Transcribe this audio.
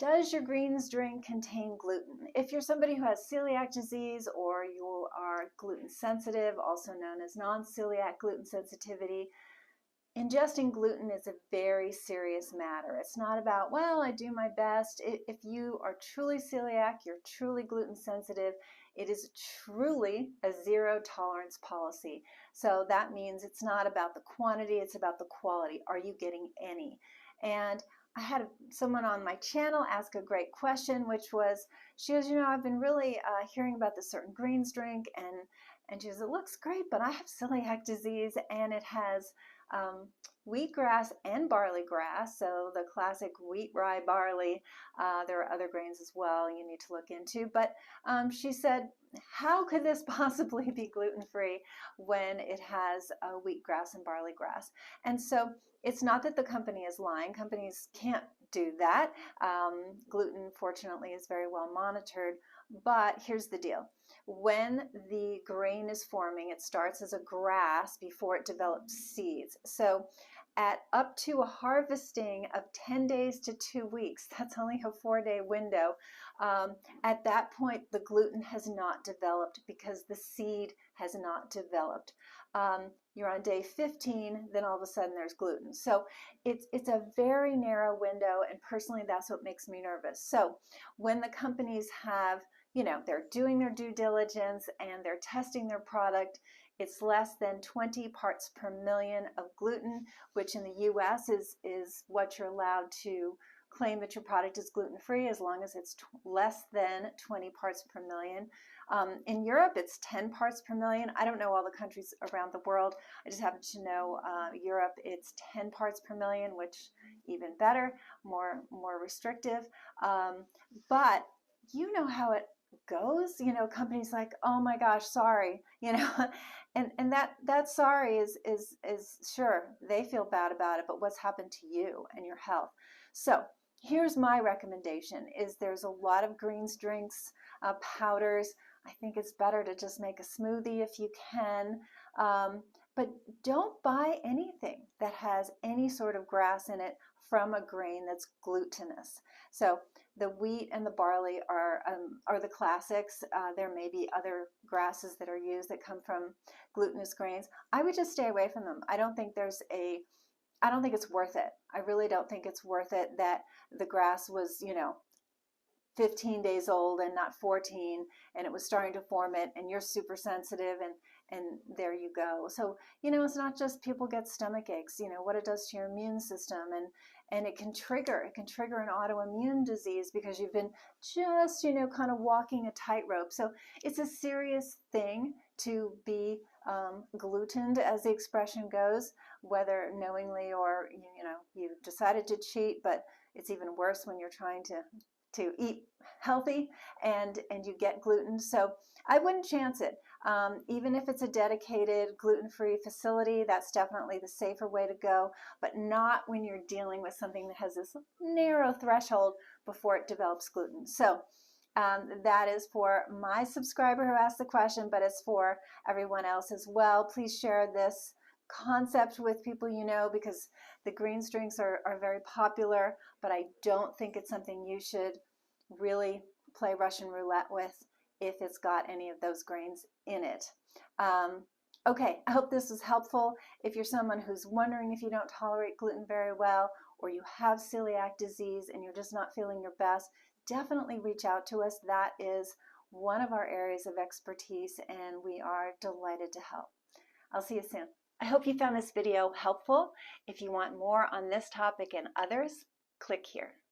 Does your greens drink contain gluten? If you're somebody who has celiac disease or you are gluten sensitive, also known as non-celiac gluten sensitivity, ingesting gluten is a very serious matter. It's not about, well, I do my best. If you are truly celiac, you're truly gluten sensitive, it is truly a zero tolerance policy. So that means it's not about the quantity, it's about the quality. Are you getting any? And I had someone on my channel ask a great question, which was, she goes, I've been really hearing about this certain greens drink, and she goes, it looks great, but I have celiac disease, and it has wheatgrass and barley grass, so the classic wheat, rye, barley. There are other grains as well you need to look into, but she said, how could this possibly be gluten-free when it has wheatgrass and barley grass? And so it's not that the company is lying. Companies can't do that. Gluten, fortunately, is very well monitored. But here's the deal. When the grain is forming, it starts as a grass before it develops seeds. So at up to a harvesting of 10 days to 2 weeks, that's only a 4-day window, at that point the gluten has not developed because the seed has not developed. You're on day 15, then all of a sudden there's gluten. So it's a very narrow window, and personally that's what makes me nervous. So when the companies have, they're doing their due diligence and they're testing their product, it's less than 20 parts per million of gluten, which in the US is what you're allowed to claim that your product is gluten-free, as long as it's less than 20 parts per million. In Europe, it's 10 parts per million. I don't know all the countries around the world. I just happen to know Europe, it's 10 parts per million, which even better, more restrictive. But you know how it goes. Companies like, oh my gosh, sorry, and that sorry is sure, they feel bad about it, but what's happened to you and your health? So here's my recommendation: is there's a lot of greens drinks, powders. I think it's better to just make a smoothie if you can, but don't buy anything that has any sort of grass in it from a grain that's glutinous. So the wheat and the barley are the classics. There may be other grasses that are used that come from glutinous grains. I would just stay away from them. I don't think it's worth it. I really don't think it's worth it that the grass was, 15 days old and not 14, and it was starting to form it, and you're super sensitive, and there you go. So, it's not just people get stomach aches, what it does to your immune system, and it can trigger an autoimmune disease because you've been just, kind of walking a tightrope. So it's a serious thing to be glutened, as the expression goes, whether knowingly or, you decided to cheat, but it's even worse when you're trying to eat healthy and you get gluten. So I wouldn't chance it. Even if it's a dedicated gluten-free facility, that's definitely the safer way to go, but not when you're dealing with something that has this narrow threshold before it develops gluten. So that is for my subscriber who asked the question, but it's for everyone else as well. Please share this concept with people because the greens drinks are very popular, but I don't think it's something you should really play Russian roulette with if it's got any of those grains in it. Okay, I hope this was helpful. If you're someone who's wondering if you don't tolerate gluten very well, or you have celiac disease and you're just not feeling your best, definitely reach out to us. That is one of our areas of expertise, and we are delighted to help. I'll see you soon. I hope you found this video helpful. If you want more on this topic and others, click here.